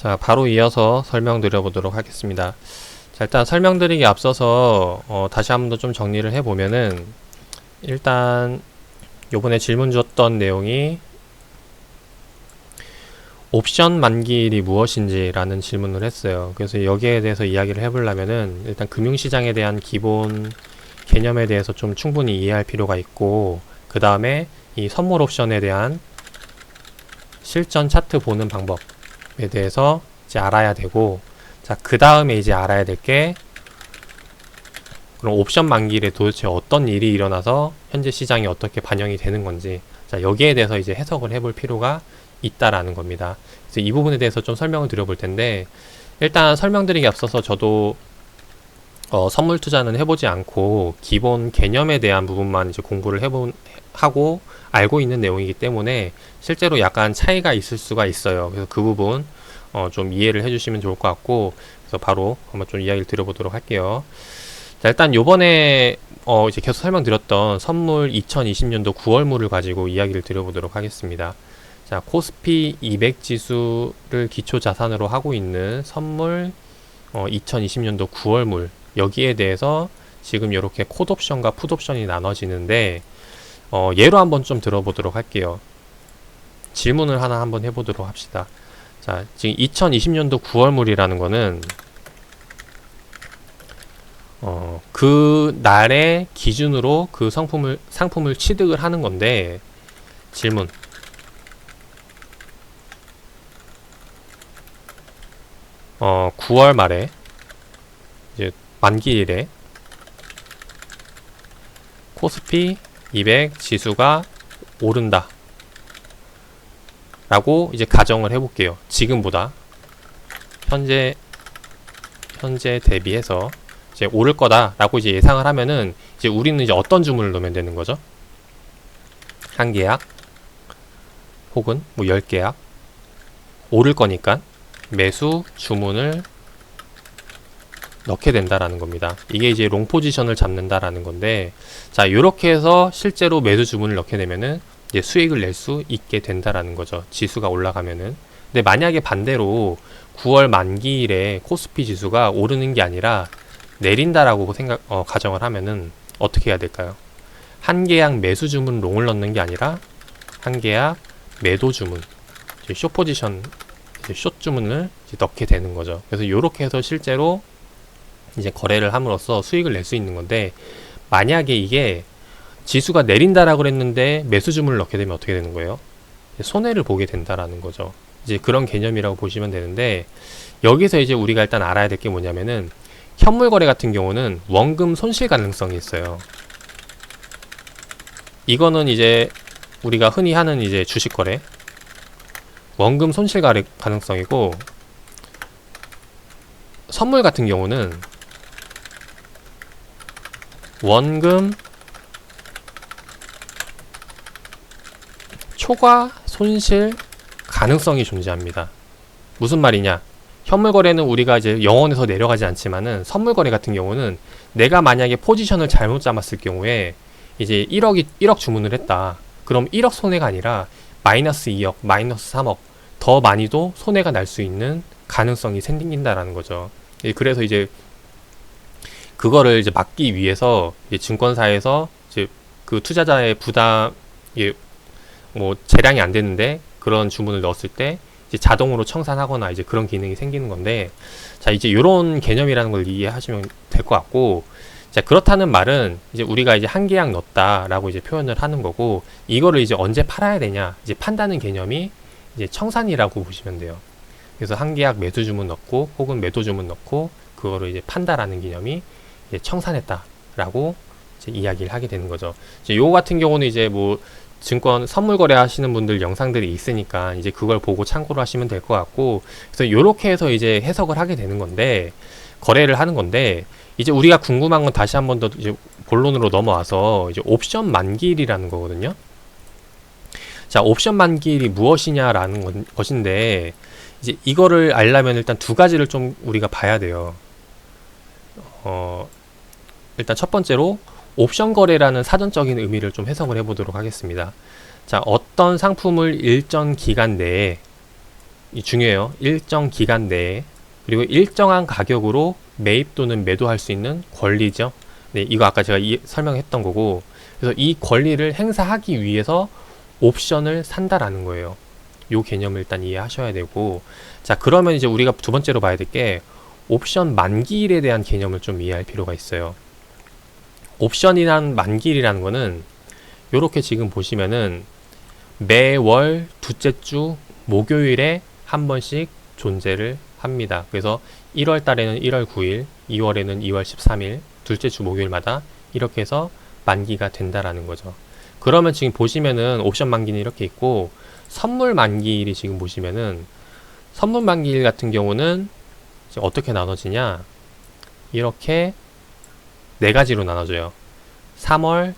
자, 바로 이어서 설명드려 보도록 하겠습니다. 자, 일단 설명드리기 앞서서 다시 한번 더 좀 정리를 해보면은, 일단 요번에 질문 주었던 내용이 옵션 만기일이 무엇인지 라는 질문을 했어요. 그래서 여기에 대해서 이야기를 해보려면은 일단 금융시장에 대한 기본 개념에 대해서 좀 충분히 이해할 필요가 있고, 그 다음에 이 선물 옵션에 대한 실전 차트 보는 방법에 대해서 이제 알아야 되고, 자, 그 다음에 이제 알아야 될 게, 그럼 옵션 만기일에 도대체 어떤 일이 일어나서 현재 시장이 어떻게 반영이 되는 건지, 자, 여기에 대해서 이제 해석을 해볼 필요가 있다라는 겁니다. 그래서 이 부분에 대해서 좀 설명을 드려볼 텐데, 일단 설명드리기 앞서서 저도 선물 투자는 해보지 않고 기본 개념에 대한 부분만 이제 공부를 하고 알고 있는 내용이기 때문에 실제로 약간 차이가 있을 수가 있어요. 그래서 그 부분 좀 이해를 해주시면 좋을 것 같고, 그래서 바로 한번 좀 이야기를 드려보도록 할게요. 자, 일단 요번에 이제 계속 설명드렸던 선물 2020년도 9월물을 가지고 이야기를 드려보도록 하겠습니다. 자, 코스피 200 지수를 기초 자산으로 하고 있는 선물 2020년도 9월물, 여기에 대해서 지금 이렇게 콜옵션과 풋옵션이 나눠지는데, 예로 한번 좀 들어보도록 할게요. 질문을 하나 한번 해보도록 합시다. 자, 지금 2020년도 9월물이라는 거는 그 날의 기준으로 그 상품을 취득을 하는 건데, 질문. 9월 말에 이제 만기일에 코스피 200 지수가 오른다 라고 이제 가정을 해볼게요. 지금보다 현재 대비해서 이제 오를 거다 라고 이제 예상을 하면은, 이제 우리는 이제 어떤 주문을 넣으면 되는 거죠? 한 계약 혹은 뭐 10계약 오를 거니까 매수 주문을 넣게 된다라는 겁니다. 이게 이제 롱 포지션을 잡는다라는 건데, 자, 요렇게 해서 실제로 매수 주문을 넣게 되면은 이제 수익을 낼 수 있게 된다라는 거죠. 지수가 올라가면은. 근데 만약에 반대로 9월 만기일에 코스피 지수가 오르는 게 아니라 내린다라고 가정을 하면은 어떻게 해야 될까요? 한 계약 매수 주문 롱을 넣는 게 아니라 한 계약 매도 주문, 숏 포지션, 숏 주문을 이제 넣게 되는 거죠. 그래서 요렇게 해서 실제로 이제 거래를 함으로써 수익을 낼 수 있는 건데, 만약에 이게 지수가 내린다라고 그랬는데 매수 주문을 넣게 되면 어떻게 되는 거예요? 손해를 보게 된다라는 거죠. 이제 그런 개념이라고 보시면 되는데, 여기서 이제 우리가 일단 알아야 될 게 뭐냐면은, 현물 거래 같은 경우는 원금 손실 가능성이 있어요. 이거는 이제 우리가 흔히 하는 이제 주식 거래, 원금 손실 가능성이고, 선물 같은 경우는 원금 초과 손실 가능성이 존재합니다. 무슨 말이냐? 현물 거래는 우리가 이제 영원에서 내려가지 않지만은, 선물 거래 같은 경우는 내가 만약에 포지션을 잘못 잡았을 경우에 이제 1억 주문을 했다. 그럼 1억 손해가 아니라 마이너스 2억, 마이너스 3억 더 많이도 손해가 날 수 있는 가능성이 생긴다라는 거죠. 그래서 이제 그거를 이제 막기 위해서 이제 증권사에서 이제 그 투자자의 부담, 뭐 재량이 안 되는데 그런 주문을 넣었을 때 이제 자동으로 청산하거나 이제 그런 기능이 생기는 건데, 자, 이제 이런 개념이라는 걸 이해하시면 될 것 같고, 자, 그렇다는 말은 이제 우리가 이제 한 계약 넣었다라고 이제 표현을 하는 거고, 이거를 이제 언제 팔아야 되냐 이제 판다는 개념이 이제 청산이라고 보시면 돼요. 그래서 한 계약 매수 주문 넣고 혹은 매도 주문 넣고 그거를 이제 판다라는 개념이 이제 청산했다라고 이제 이야기를 하게 되는 거죠. 이제 요 같은 경우는 이제 뭐 증권 선물 거래 하시는 분들 영상들이 있으니까 이제 그걸 보고 참고를 하시면 될 것 같고, 그래서 요렇게 해서 이제 해석을 하게 되는 건데, 거래를 하는 건데, 이제 우리가 궁금한 건 다시 한번 더 이제 본론으로 넘어와서 이제 옵션 만기일이라는 거거든요. 자, 옵션 만기일이 무엇이냐라는 것인데, 이제 이거를 알려면 일단 두 가지를 좀 우리가 봐야 돼요. 일단 첫 번째로 옵션 거래라는 사전적인 의미를 좀 해석을 해보도록 하겠습니다. 자, 어떤 상품을 일정 기간 내에 중요해요. 일정 기간 내에 그리고 일정한 가격으로 매입 또는 매도할 수 있는 권리죠. 네, 이거 아까 제가 설명했던 거고, 그래서 이 권리를 행사하기 위해서 옵션을 산다라는 거예요. 요 개념을 일단 이해하셔야 되고, 자, 그러면 이제 우리가 두 번째로 봐야 될 게 옵션 만기일에 대한 개념을 좀 이해할 필요가 있어요. 옵션이란 만기일이라는 거는 요렇게 지금 보시면은 매월 둘째 주 목요일에 한 번씩 존재를 합니다. 그래서 1월 달에는 1월 9일, 2월에는 2월 13일, 둘째 주 목요일마다 이렇게 해서 만기가 된다라는 거죠. 그러면 지금 보시면은 옵션 만기는 이렇게 있고, 선물 만기일이 지금 보시면은, 선물 만기일 같은 경우는 어떻게 나눠지냐, 이렇게 네 가지로 나눠져요. 3월,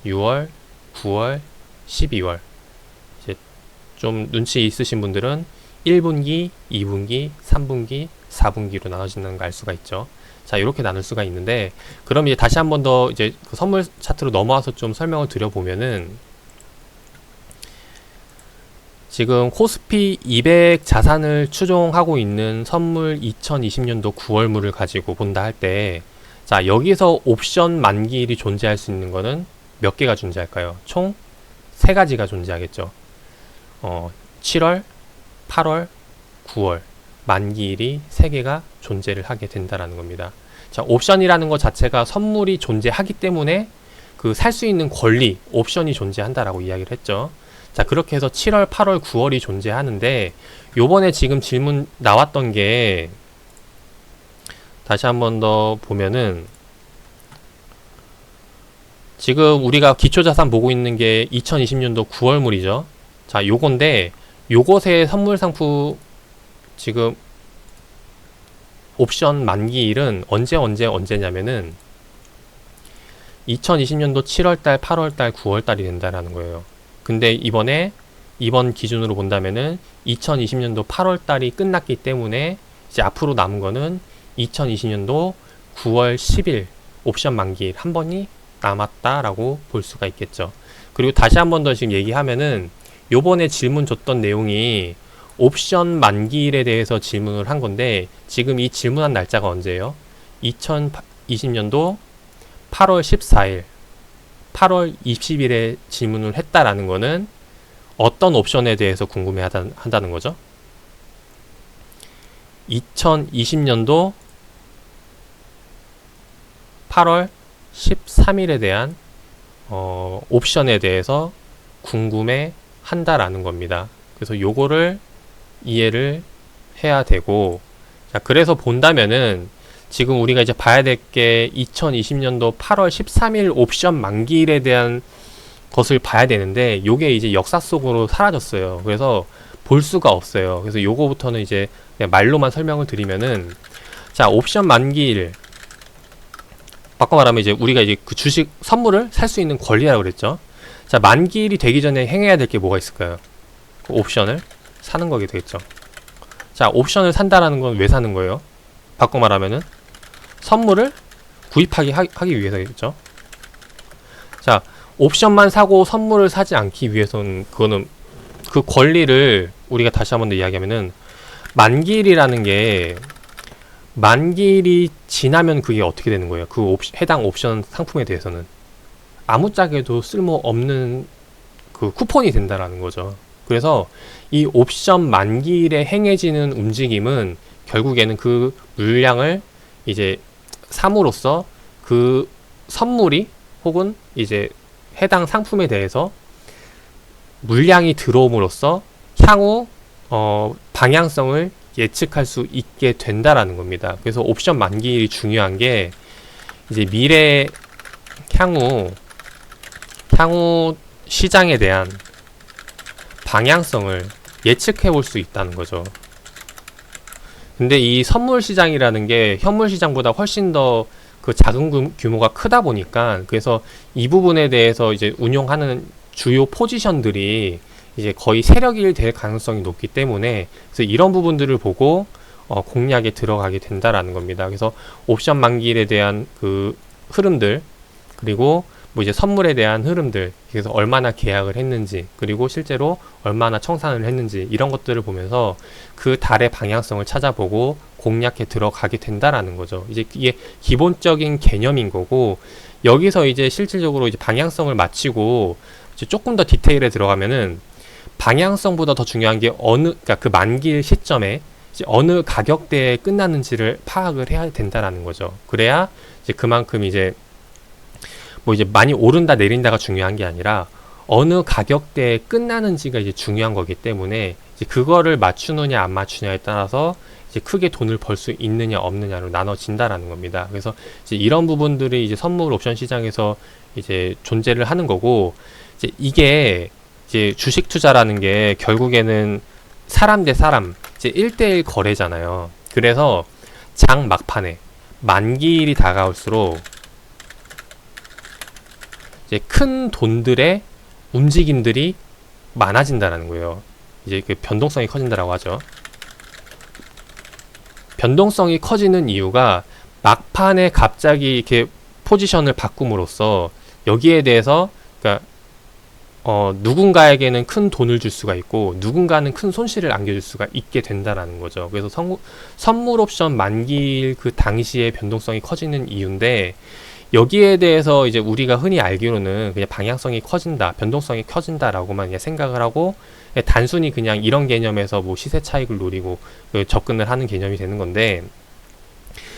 6월, 9월, 12월. 이제 좀 눈치 있으신 분들은 1분기, 2분기, 3분기, 4분기로 나눠진다는 걸 알 수가 있죠. 자, 이렇게 나눌 수가 있는데, 그럼 이제 다시 한 번 더 이제 그 선물 차트로 넘어와서 좀 설명을 드려보면은, 지금 코스피 200 자산을 추종하고 있는 선물 2020년도 9월물을 가지고 본다 할 때, 자, 여기서 옵션 만기일이 존재할 수 있는 거는 몇 개가 존재할까요? 총 3가지가 존재하겠죠. 7월, 8월, 9월 만기일이 3개가 존재를 하게 된다라는 겁니다. 자, 옵션이라는 것 자체가 선물이 존재하기 때문에 그 살 수 있는 권리, 옵션이 존재한다라고 이야기를 했죠. 자, 그렇게 해서 7월, 8월, 9월이 존재하는데, 요번에 지금 질문 나왔던 게, 다시 한 번 더 보면은, 지금 우리가 기초자산 보고 있는 게 2020년도 9월물이죠. 자, 요건데, 요것의 선물 상품, 지금, 옵션 만기일은 언제냐면은, 2020년도 7월달, 8월달, 9월달이 된다라는 거예요. 근데 이번 기준으로 본다면은 2020년도 8월달이 끝났기 때문에 이제 앞으로 남은 거는 2020년도 9월 10일 옵션 만기일 한 번이 남았다라고 볼 수가 있겠죠. 그리고 다시 한 번 더 지금 얘기하면은 요번에 질문 줬던 내용이 옵션 만기일에 대해서 질문을 한 건데, 지금 이 질문한 날짜가 언제예요? 2020년도 8월 14일, 8월 20일에 질문을 했다라는 거는 어떤 옵션에 대해서 궁금해 한다는 거죠? 2020년도 8월 13일에 대한 옵션에 대해서 궁금해 한다라는 겁니다. 그래서 요거를 이해를 해야 되고, 자, 그래서 본다면은 지금 우리가 이제 봐야 될 게 2020년도 8월 13일 옵션 만기일에 대한 것을 봐야 되는데, 요게 이제 역사 속으로 사라졌어요. 그래서 볼 수가 없어요. 그래서 요거부터는 이제 그냥 말로만 설명을 드리면은, 자, 옵션 만기일, 바꿔 말하면 이제 우리가 이제 그 주식 선물을 살 수 있는 권리라고 그랬죠. 자, 만기일이 되기 전에 행해야 될 게 뭐가 있을까요? 그 옵션을 사는 거게 되겠죠. 자, 옵션을 산다라는 건 왜 사는 거예요? 바꿔 말하면은 선물을 하기 위해서겠죠. 자, 옵션만 사고 선물을 사지 않기 위해서는, 그거는 그 권리를 우리가 다시 한 번 더 이야기하면은, 만기일이라는 게 만기일이 지나면 그게 어떻게 되는 거예요? 그 해당 옵션 상품에 대해서는 아무짝에도 쓸모없는 그 쿠폰이 된다라는 거죠. 그래서 이 옵션 만기일에 행해지는 움직임은 결국에는 그 물량을 이제 삼으로써 그 선물이 혹은 이제 해당 상품에 대해서 물량이 들어옴으로써 향후 방향성을 예측할 수 있게 된다라는 겁니다. 그래서 옵션 만기일이 중요한 게 이제 미래 향후 시장에 대한 방향성을 예측해 볼 수 있다는 거죠. 근데 이 선물 시장이라는 게 현물 시장보다 훨씬 더 그 작은 규모가 크다 보니까, 그래서 이 부분에 대해서 이제 운용하는 주요 포지션들이 이제 거의 세력일 될 가능성이 높기 때문에, 그래서 이런 부분들을 보고 공략에 들어가게 된다라는 겁니다. 그래서 옵션 만기일에 대한 그 흐름들, 그리고 뭐 이제 선물에 대한 흐름들, 그래서 얼마나 계약을 했는지, 그리고 실제로 얼마나 청산을 했는지, 이런 것들을 보면서 그 달의 방향성을 찾아보고 공략해 들어가게 된다라는 거죠. 이제 이게 기본적인 개념인 거고, 여기서 이제 실질적으로 이제 방향성을 맞추고 이제 조금 더 디테일에 들어가면은, 방향성보다 더 중요한 게 그러니까 그 만기일 시점에 이제 어느 가격대에 끝나는지를 파악을 해야 된다라는 거죠. 그래야 이제 그만큼 이제 뭐 이제 많이 오른다 내린다가 중요한 게 아니라 어느 가격대에 끝나는지가 이제 중요한 거기 때문에, 이제 그거를 맞추느냐 안 맞추냐에 따라서 이제 크게 돈을 벌 수 있느냐 없느냐로 나눠진다라는 겁니다. 그래서 이제 이런 부분들이 이제 선물 옵션 시장에서 이제 존재를 하는 거고, 이제 이게 이제 주식 투자라는 게 결국에는 사람 대 사람, 이제 1대1 거래잖아요. 그래서 장 막판에 만기일이 다가올수록 이제 큰 돈들의 움직임들이 많아진다라는 거예요. 이제 그 변동성이 커진다라고 하죠. 변동성이 커지는 이유가 막판에 갑자기 이렇게 포지션을 바꿈으로써 여기에 대해서, 그러니까 누군가에게는 큰 돈을 줄 수가 있고 누군가는 큰 손실을 안겨줄 수가 있게 된다라는 거죠. 그래서 선물 옵션 만기일 그 당시에 변동성이 커지는 이유인데, 여기에 대해서 이제 우리가 흔히 알기로는 그냥 방향성이 커진다, 변동성이 커진다라고만 그냥 생각을 하고, 단순히 그냥 이런 개념에서 뭐 시세 차익을 노리고 접근을 하는 개념이 되는 건데,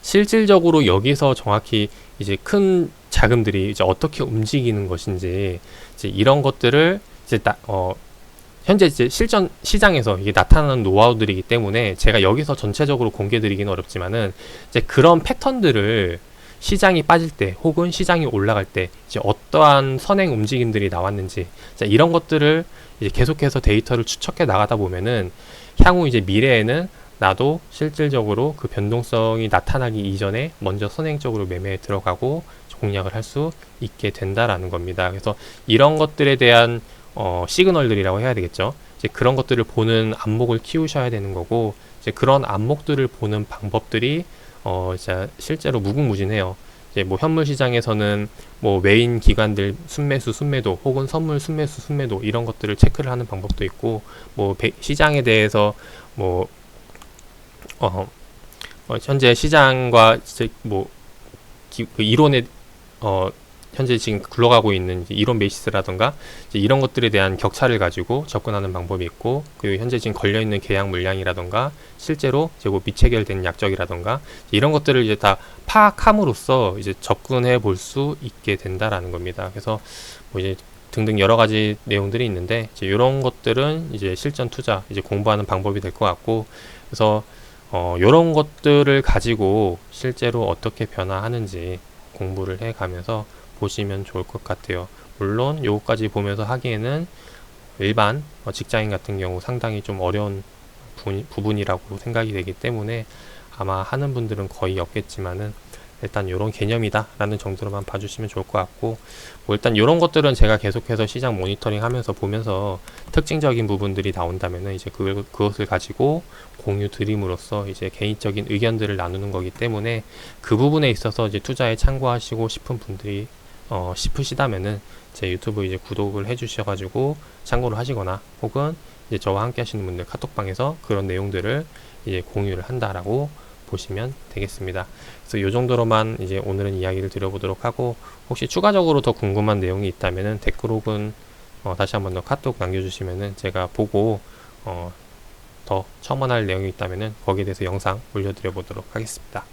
실질적으로 여기서 정확히 이제 큰 자금들이 이제 어떻게 움직이는 것인지, 이제 이런 것들을 이제 현재 이제 실전 시장에서 이게 나타나는 노하우들이기 때문에 제가 여기서 전체적으로 공개드리기는 어렵지만은, 이제 그런 패턴들을 시장이 빠질 때 혹은 시장이 올라갈 때 이제 어떠한 선행 움직임들이 나왔는지, 자, 이런 것들을 이제 계속해서 데이터를 추적해 나가다 보면은 향후 이제 미래에는 나도 실질적으로 그 변동성이 나타나기 이전에 먼저 선행적으로 매매에 들어가고 공략을 할 수 있게 된다라는 겁니다. 그래서 이런 것들에 대한 시그널들이라고 해야 되겠죠. 이제 그런 것들을 보는 안목을 키우셔야 되는 거고, 이제 그런 안목들을 보는 방법들이 이제 실제로 무궁무진해요. 이제 뭐 현물 시장에서는 뭐 외인 기관들 순매수, 순매도, 혹은 선물 순매수, 순매도, 이런 것들을 체크를 하는 방법도 있고, 뭐 시장에 대해서 뭐 현재 시장과 이제 뭐 그 이론에 현재 지금 굴러가고 있는 이론 베이시스라던가 이제 이런 것들에 대한 격차를 가지고 접근하는 방법이 있고, 그리고 현재 지금 걸려있는 계약 물량이라던가 실제로 이제 뭐 미체결된 약적이라던가 이런 것들을 이제 다 파악함으로써 이제 접근해 볼 수 있게 된다라는 겁니다. 그래서 뭐 이제 등등 여러 가지 내용들이 있는데, 이제 이런 것들은 이제 실전 투자 이제 공부하는 방법이 될 것 같고, 그래서 이런 것들을 가지고 실제로 어떻게 변화하는지 공부를 해 가면서 보시면 좋을 것 같아요. 물론 요거까지 보면서 하기에는 일반 직장인 같은 경우 상당히 좀 어려운 부분이라고 생각이 되기 때문에 아마 하는 분들은 거의 없겠지만은, 일단 요런 개념이다 라는 정도로만 봐주시면 좋을 것 같고, 뭐 일단 요런 것들은 제가 계속해서 시장 모니터링 하면서 보면서 특징적인 부분들이 나온다면은 이제 그것을 가지고 공유 드림으로써 이제 개인적인 의견들을 나누는 거기 때문에, 그 부분에 있어서 이제 투자에 참고하시고 싶은 분들이 싶으시다면은 제 유튜브 이제 구독을 해 주셔가지고 참고를 하시거나, 혹은 이제 저와 함께 하시는 분들 카톡방에서 그런 내용들을 이제 공유를 한다라고 보시면 되겠습니다. 그래서 요 정도로만 이제 오늘은 이야기를 드려보도록 하고, 혹시 추가적으로 더 궁금한 내용이 있다면은 댓글 혹은 다시 한번 더 카톡 남겨주시면은 제가 보고 더 첨언할 내용이 있다면은 거기에 대해서 영상 올려드려 보도록 하겠습니다.